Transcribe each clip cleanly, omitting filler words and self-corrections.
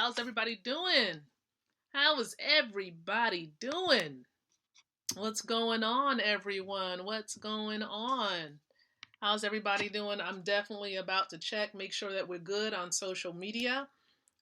How's everybody doing? How is everybody doing? What's going on, everyone? What's going on? How's everybody doing? I'm definitely about to check, make sure that we're good on social media.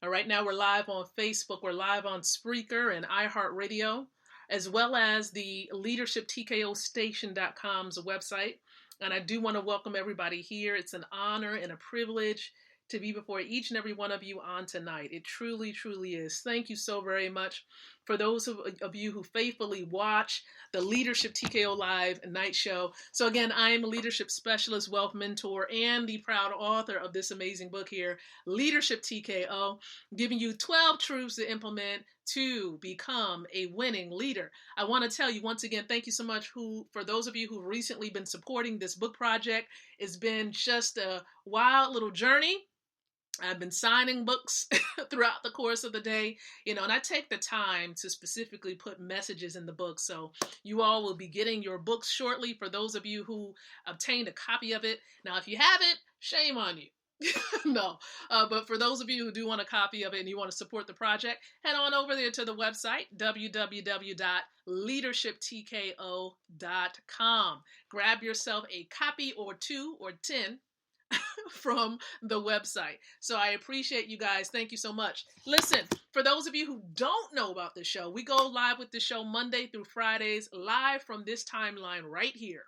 Right now, we're live on Facebook, we're live on Spreaker and iHeartRadio, as well as the leadershiptkostation.com's website. And I do want to welcome everybody here. It's an honor and a privilege to be before each and every one of you on tonight. It truly, truly is. Thank you so very much for those of you who faithfully watch the Leadership TKO Live Night Show. So again, I am a leadership specialist, wealth mentor, and the proud author of this amazing book here, Leadership TKO, giving you 12 truths to implement to become a winning leader. I want to tell you once again, thank you so much for those of you who've recently been supporting this book project. It's been just a wild little journey. I've been signing books throughout the course of the day, and I take the time to specifically put messages in the book. So you all will be getting your books shortly for those of you who obtained a copy of it. Now, if you haven't, shame on you. No, but for those of you who do want a copy of it and you want to support the project, head on over there to the website, www.leadershiptko.com. Grab yourself a copy or 2 or 10 from the website. So I appreciate you guys. Thank you so much. Listen, for those of you who don't know about the show, we go live with the show Monday through Fridays, live from this timeline right here.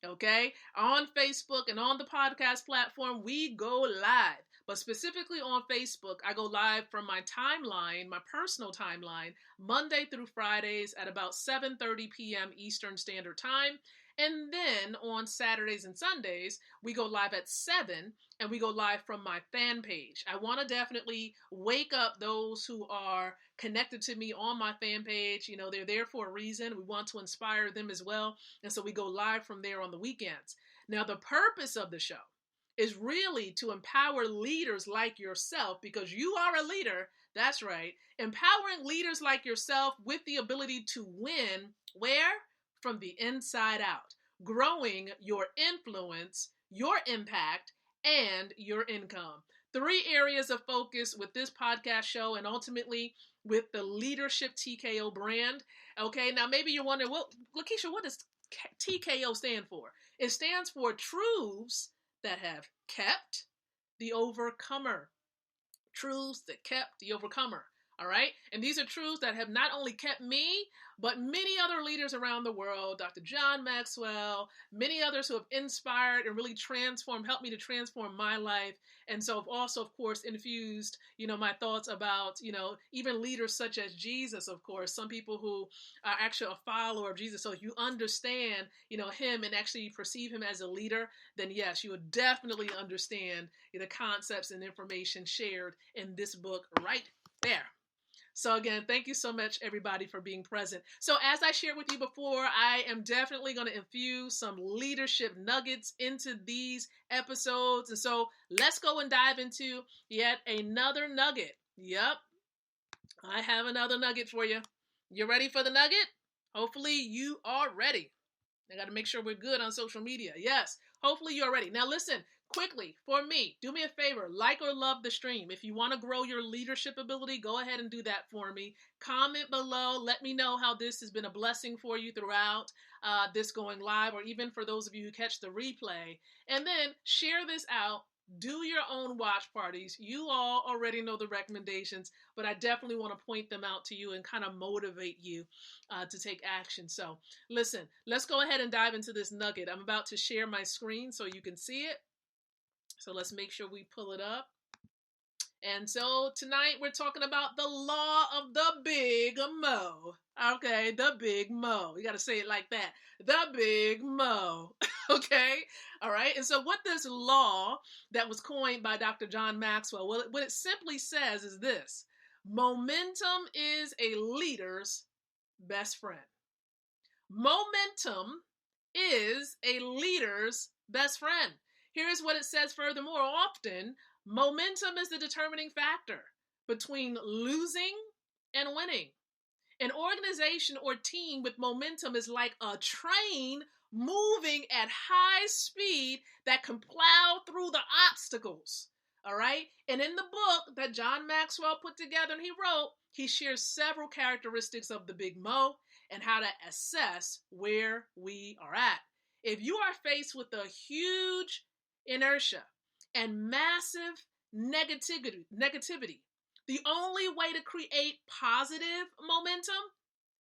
Okay? On Facebook and on the podcast platform, we go live. But specifically on Facebook, I go live from my timeline, my personal timeline, Monday through Fridays at about 7:30 p.m. Eastern Standard Time. And then on Saturdays and Sundays, we go live at 7 and we go live from my fan page. I want to definitely wake up those who are connected to me on my fan page. They're there for a reason. We want to inspire them as well. And so we go live from there on the weekends. Now, the purpose of the show is really to empower leaders like yourself, because you are a leader. That's right. Empowering leaders like yourself with the ability to win where? From the inside out, growing your influence, your impact, and your income. 3 areas of focus with this podcast show and ultimately with the Leadership TKO brand. Okay, now maybe you're wondering, well, Lakeisha, what does TKO stand for? It stands for truths that have kept the overcomer. Truths that kept the overcomer. All right. And these are truths that have not only kept me, but many other leaders around the world, Dr. John Maxwell, many others who have inspired and really helped me to transform my life. And so I've also, of course, infused, my thoughts about, even leaders such as Jesus, of course, some people who are actually a follower of Jesus. So if you understand, him and actually perceive him as a leader, then yes, you would definitely understand the concepts and information shared in this book right there. So again, thank you so much, everybody, for being present. So as I shared with you before, I am definitely going to infuse some leadership nuggets into these episodes. And so let's go and dive into yet another nugget. Yep, I have another nugget for you. You ready for the nugget? Hopefully you are ready. I got to make sure we're good on social media. Yes, hopefully you're ready. Now listen. Quickly, for me, do me a favor, like or love the stream. If you want to grow your leadership ability, go ahead and do that for me. Comment below. Let me know how this has been a blessing for you throughout this going live, or even for those of you who catch the replay. And then share this out. Do your own watch parties. You all already know the recommendations, but I definitely want to point them out to you and kind of motivate you to take action. So listen, let's go ahead and dive into this nugget. I'm about to share my screen so you can see it. So let's make sure we pull it up. And so tonight we're talking about the law of the big Mo. Okay, the big Mo. You got to say it like that. The big Mo. Okay? All right. And so what this law that was coined by Dr. John Maxwell, what it simply says is this: momentum is a leader's best friend. Momentum is a leader's best friend. Here's what it says furthermore. Often, momentum is the determining factor between losing and winning. An organization or team with momentum is like a train moving at high speed that can plow through the obstacles. All right. And in the book that John Maxwell put together and he wrote, he shares several characteristics of the big Mo and how to assess where we are at. If you are faced with a huge inertia and massive negativity, the only way to create positive momentum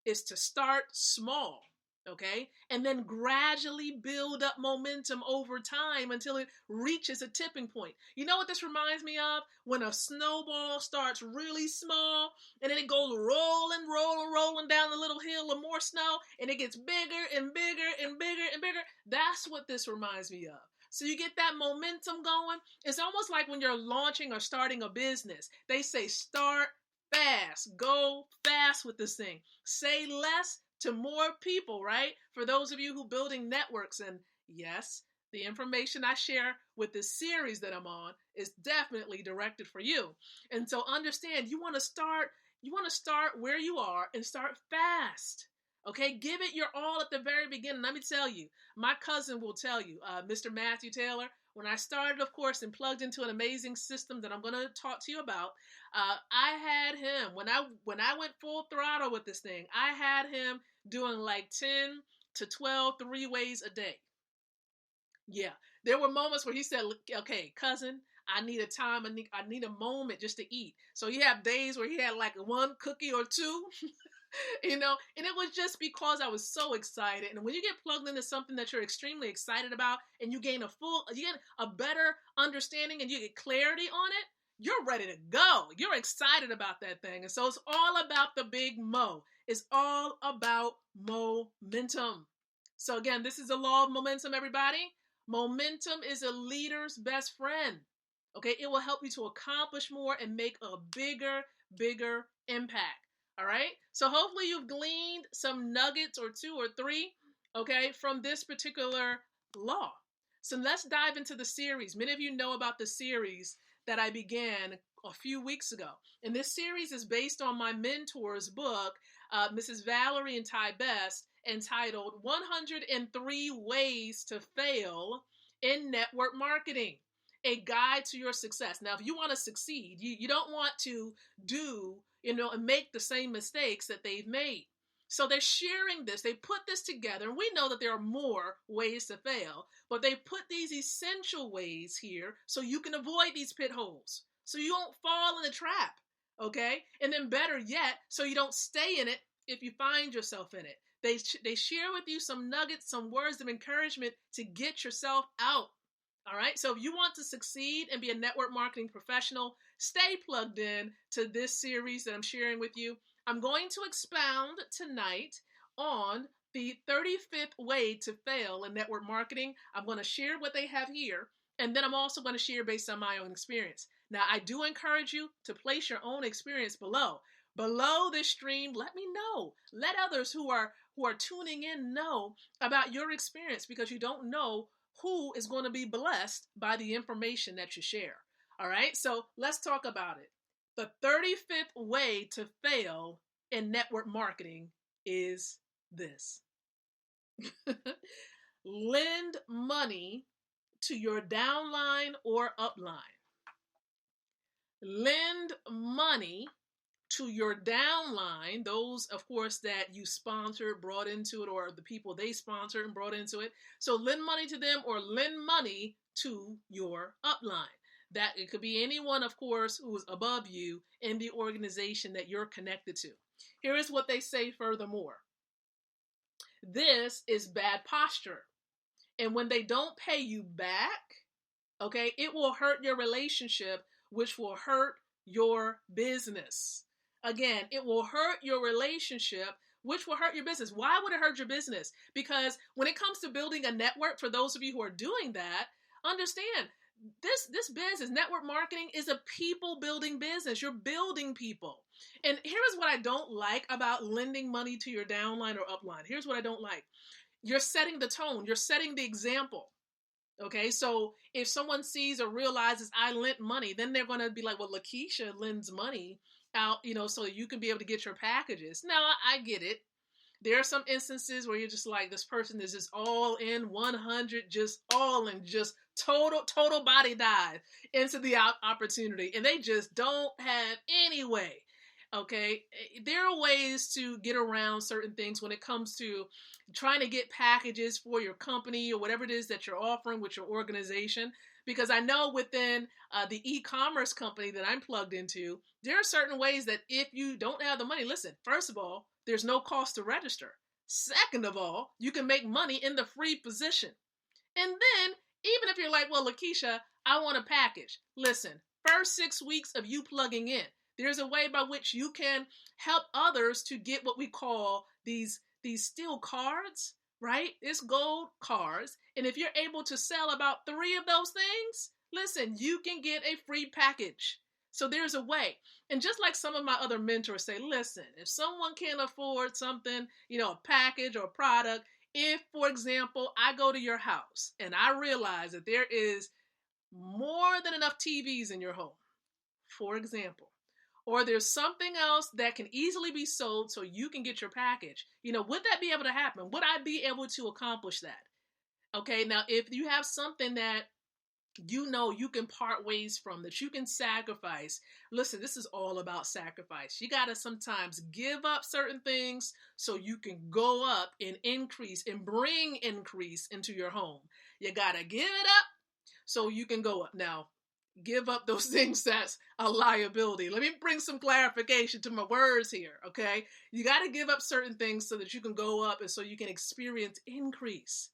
is to start small, okay? And then gradually build up momentum over time until it reaches a tipping point. You know what this reminds me of? When a snowball starts really small and then it goes rolling down the little hill of more snow and it gets bigger and bigger and bigger and bigger. That's what this reminds me of. So you get that momentum going. It's almost like when you're launching or starting a business. They say start fast, go fast with this thing. Say less to more people, right? For those of you who building networks, and yes, the information I share with this series that I'm on is definitely directed for you. And so understand, you want to start where you are and start fast. Okay, give it your all at the very beginning. Let me tell you, my cousin will tell you, Mr. Matthew Taylor, when I started, of course, and plugged into an amazing system that I'm going to talk to you about, I had him, when I went full throttle with this thing, I had him doing like 10 to 12 three-ways a day. Yeah, there were moments where he said, okay, cousin, I need a time, I need a moment just to eat. So you have days where he had like one cookie or two, and it was just because I was so excited. And when you get plugged into something that you're extremely excited about and you get a better understanding and you get clarity on it, you're ready to go. You're excited about that thing. And so it's all about the big Mo. It's all about momentum. So again, this is the law of momentum, everybody. Momentum is a leader's best friend. Okay, it will help you to accomplish more and make a bigger impact. All right, so hopefully you've gleaned some nuggets or two or three, okay, from this particular law. So let's dive into the series. Many of you know about the series that I began a few weeks ago. And this series is based on my mentor's book, Mrs. Valerie and Ty Best, entitled 103 Ways to Fail in Network Marketing, a guide to your success. Now, if you want to succeed, you don't want to do, and make the same mistakes that they've made. So they're sharing this. They put this together, and we know that there are more ways to fail, but they put these essential ways here so you can avoid these pit holes, so you don't fall in the trap, okay? And then better yet, so you don't stay in it if you find yourself in it. They share with you some nuggets, some words of encouragement to get yourself out. All right, so if you want to succeed and be a network marketing professional, stay plugged in to this series that I'm sharing with you. I'm going to expound tonight on the 35th way to fail in network marketing. I'm going to share what they have here, and then I'm also going to share based on my own experience. Now, I do encourage you to place your own experience below this stream. Let me know. Let others who are tuning in know about your experience, because you don't know who is going to be blessed by the information that you share. All right, so let's talk about it. The 35th way to fail in network marketing is this. Lend money to your downline or upline. Lend money to your downline, those, of course, that you sponsored, brought into it, or the people they sponsored and brought into it. So lend money to them, or lend money to your upline. That it could be anyone, of course, who is above you in the organization that you're connected to. Here is what they say furthermore. This is bad posture. And when they don't pay you back, okay, it will hurt your relationship, which will hurt your business. Again, it will hurt your relationship, which will hurt your business. Why would it hurt your business? Because when it comes to building a network, for those of you who are doing that, understand this business, network marketing, is a people building business. You're building people. And here's what I don't like about lending money to your downline or upline. Here's what I don't like. You're setting the tone. You're setting the example. Okay, so if someone sees or realizes I lent money, then they're going to be like, well, Lakeisha lends money out, so you can be able to get your packages. Now, I get it. There are some instances where you're just like, this person is just all in 100, just all in, just total body dive into the opportunity. And they just don't have any way. Okay. There are ways to get around certain things when it comes to trying to get packages for your company or whatever it is that you're offering with your organization. Because I know within the e-commerce company that I'm plugged into, there are certain ways that if you don't have the money, listen, first of all, there's no cost to register. Second of all, you can make money in the free position. And then, even if you're like, well, Lakeisha, I want a package. Listen, first 6 weeks of you plugging in, there's a way by which you can help others to get what we call these steel cards, right? It's gold cards. And if you're able to sell about 3 of those things, listen, you can get a free package. So there's a way. And just like some of my other mentors say, listen, if someone can't afford something, a package or a product, if, for example, I go to your house and I realize that there is more than enough TVs in your home, for example, or there's something else that can easily be sold so you can get your package, would that be able to happen? Would I be able to accomplish that? Okay, now if you have something that you can part ways from, that you can sacrifice. Listen, this is all about sacrifice. You got to sometimes give up certain things so you can go up and increase and bring increase into your home. You got to give it up so you can go up. Now, give up those things that's a liability. Let me bring some clarification to my words here, okay? You got to give up certain things so that you can go up and so you can experience increase.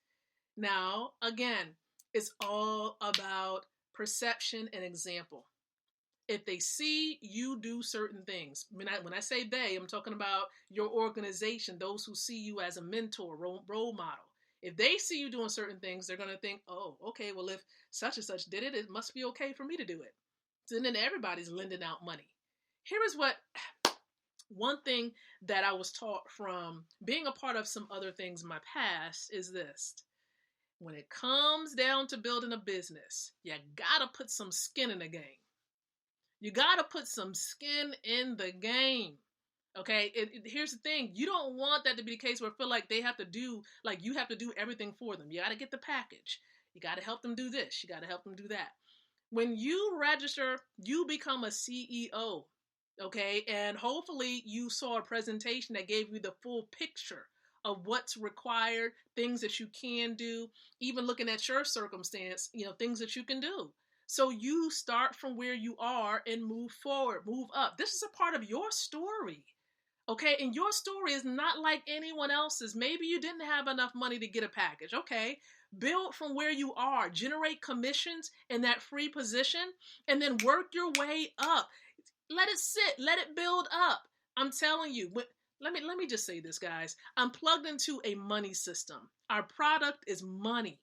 Now, again, it's all about perception and example. If they see you do certain things, when I say they, I'm talking about your organization, those who see you as a mentor, role model. If they see you doing certain things, they're going to think, oh, okay, well, if such and such did it, it must be okay for me to do it. So then everybody's lending out money. Here is one thing that I was taught from being a part of some other things in my past is this. When it comes down to building a business, you gotta put some skin in the game. You gotta put some skin in the game. Okay, here's the thing. You don't want that to be the case where I feel like they have to do, like you have to do everything for them. You gotta get the package. You gotta help them do this. You gotta help them do that. When you register, you become a CEO. Okay, and hopefully you saw a presentation that gave you the full picture of what's required, things that you can do, even looking at your circumstance, things that you can do. So you start from where you are and move forward, move up. This is a part of your story. Okay, and your story is not like anyone else's. Maybe you didn't have enough money to get a package. Okay, build from where you are, generate commissions in that free position, and then work your way up. Let it sit, let it build up. I'm telling you, let me just say this, guys. I'm plugged into a money system. Our product is money.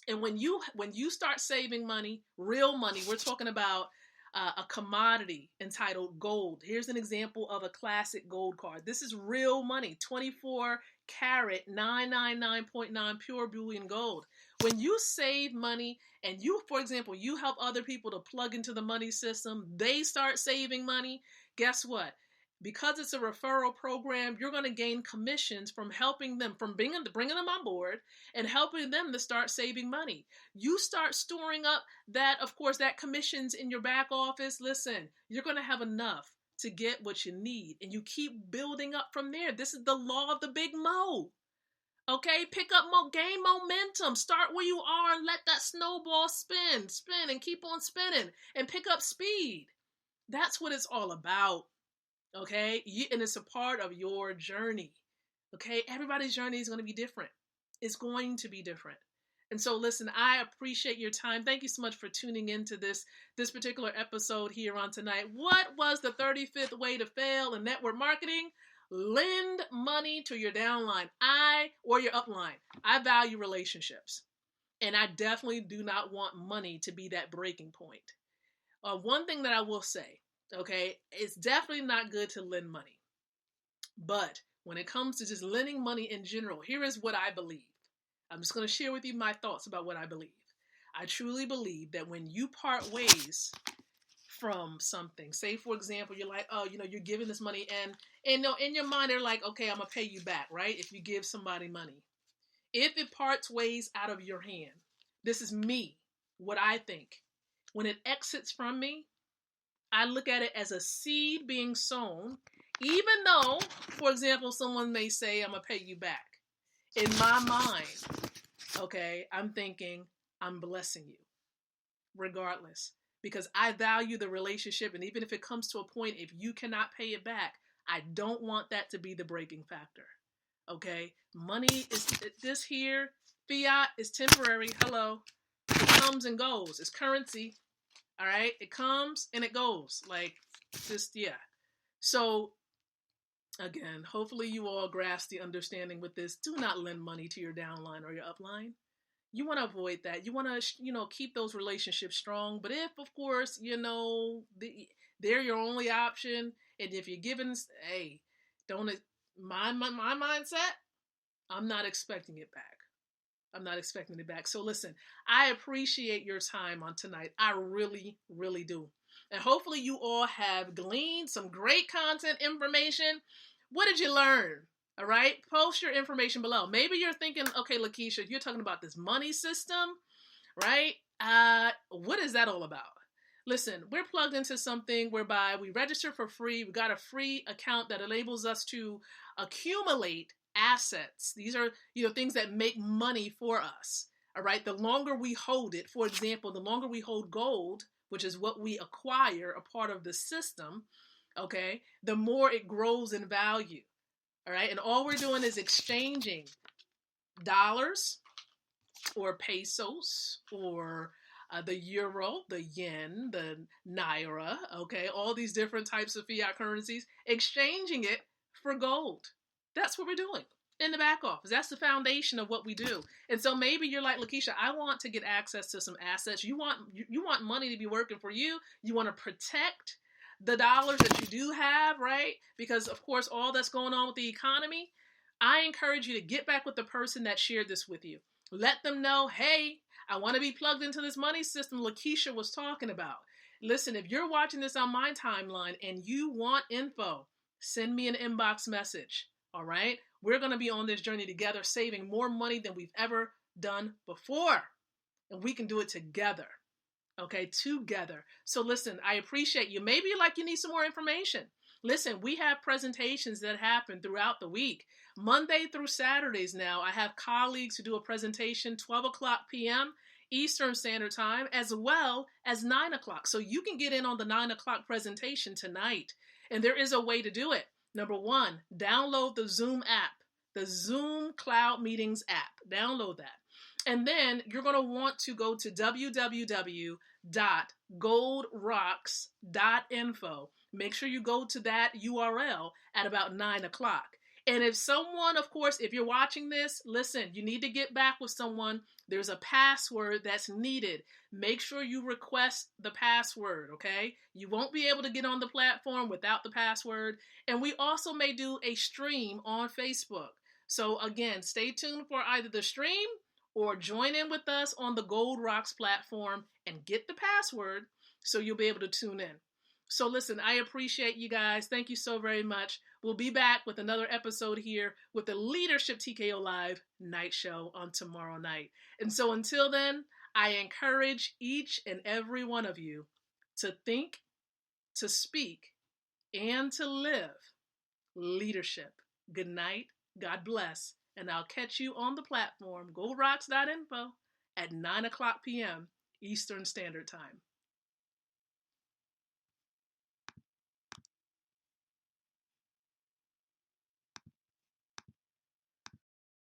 And when you start saving money, real money, we're talking about a commodity entitled gold. Here's an example of a classic gold card. This is real money, 24 karat 999.9 pure bullion gold. When you save money and you, for example, you help other people to plug into the money system, they start saving money. Guess what? Because it's a referral program, you're going to gain commissions from helping them, from bringing them on board and helping them to start saving money. You start storing up that, of course, that commissions in your back office. Listen, you're going to have enough to get what you need, and you keep building up from there. This is the law of the big mo. Okay, pick up gain momentum. Start where you are and let that snowball spin, and keep on spinning and pick up speed. That's what it's all about. Okay, and it's a part of your journey. Okay, everybody's journey is going to be different. It's going to be different. And so, listen, I appreciate your time. Thank you so much for tuning into this particular episode here on tonight. What was the 35th way to fail in network marketing? Lend money to your downline or your upline. I value relationships, and I definitely do not want money to be that breaking point. One thing that I will say, okay, it's definitely not good to lend money. But when it comes to just lending money in general, here is what I believe. I'm just going to share with you my thoughts about what I believe. I truly believe that when you part ways from something. Say, for example, you're like, oh, you're giving this money, and in your mind, they're like, okay, I'm going to pay you back, right? If you give somebody money. If it parts ways out of your hand, this is me, what I think. When it exits from me, I look at it as a seed being sown, even though, for example, someone may say, I'm going to pay you back. In my mind, okay, I'm thinking, I'm blessing you, regardless, because I value the relationship. And even if it comes to a point, if you cannot pay it back, I don't want that to be the breaking factor. Okay, money is this here. Fiat is temporary. Hello, it comes and goes. It's currency. All right, it comes and it goes. Like, just, yeah. So again, hopefully you all grasp the understanding with this. Do not lend money to your downline or your upline. You want to avoid that. You want to, keep those relationships strong. But if, of course, they're your only option, and if you're given, hey, don't, my mindset, I'm not expecting it back. I'm not expecting it back. So listen, I appreciate your time on tonight. I really, really do. And hopefully you all have gleaned some great content information. What did you learn? All right. Post your information below. Maybe you're thinking, okay, Lakeisha, you're talking about this money system, right? What is that all about? Listen, we're plugged into something whereby we register for free. We got a free account that enables us to accumulate assets. These are, things that make money for us. All right. The longer we hold it, for example, the longer we hold gold, which is what we acquire, a part of the system, okay, the more it grows in value. All right. And all we're doing is exchanging dollars or pesos or the euro, the yen, the naira, okay, all these different types of fiat currencies, exchanging it for gold. That's what we're doing in the back office. That's the foundation of what we do. And so maybe you're like, Lakeisha, I want to get access to some assets. You want money to be working for you. You want to protect the dollars that you do have, right? Because of course, all that's going on with the economy. I encourage you to get back with the person that shared this with you. Let them know, hey, I want to be plugged into this money system Lakeisha was talking about. Listen, if you're watching this on my timeline and you want info, send me an inbox message. All right. We're going to be on this journey together, saving more money than we've ever done before. And we can do it together. Okay. Together. So listen, I appreciate you. Maybe you need some more information. Listen, we have presentations that happen throughout the week. Monday through Saturdays now, I have colleagues who do a presentation 12 o'clock p.m. Eastern Standard Time, as well as 9 o'clock. So you can get in on the 9 o'clock presentation tonight. And there is a way to do it. Number one, download the Zoom app, the Zoom Cloud Meetings app. Download that. And then you're going to want to go to www.goldrocks.info. Make sure you go to that URL at about 9 o'clock. And if someone, of course, if you're watching this, listen, you need to get back with someone. There's a password that's needed. Make sure you request the password, okay? You won't be able to get on the platform without the password. And we also may do a stream on Facebook. So again, stay tuned for either the stream or join in with us on the Gold Rocks platform and get the password so you'll be able to tune in. So listen, I appreciate you guys. Thank you so very much. We'll be back with another episode here with the Leadership TKO Live night show on tomorrow night. And so until then, I encourage each and every one of you to think, to speak, and to live leadership. Good night. God bless. And I'll catch you on the platform, goldrocks.info, at 9 o'clock p.m. Eastern Standard Time.